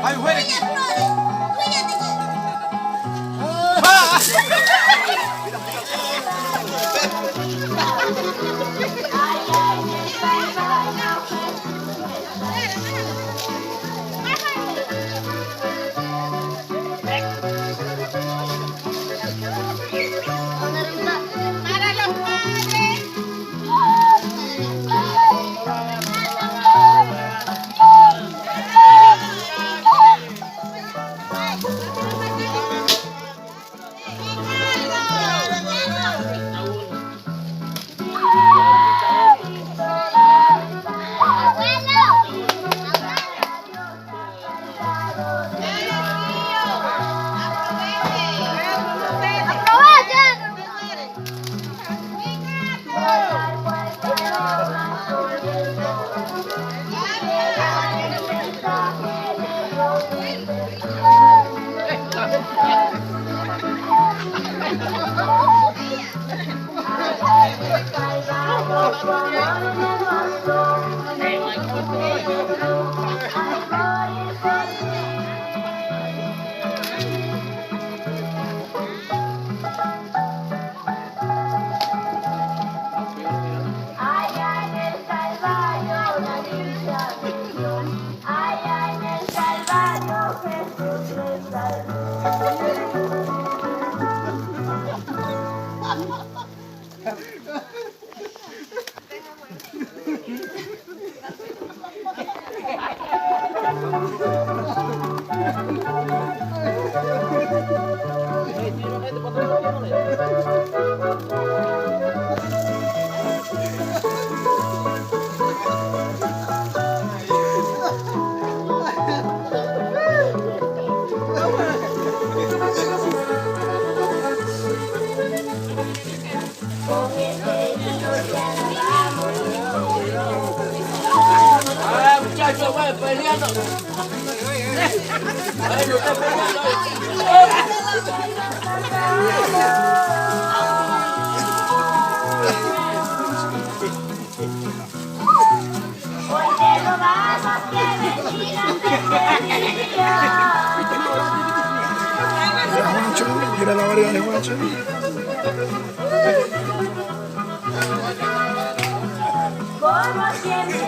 Ay, juegue. Para los padres. Allá en el Calvario la dicha. Allá en el Calvario Jesús me salvó. Con este himno te alabamos. Ah, muchachos, vaya peleando. Ay, usted peleando. Hoy te rogamos que bendigas este día. Juancho, mira la variedad de Juancho. Como siempre.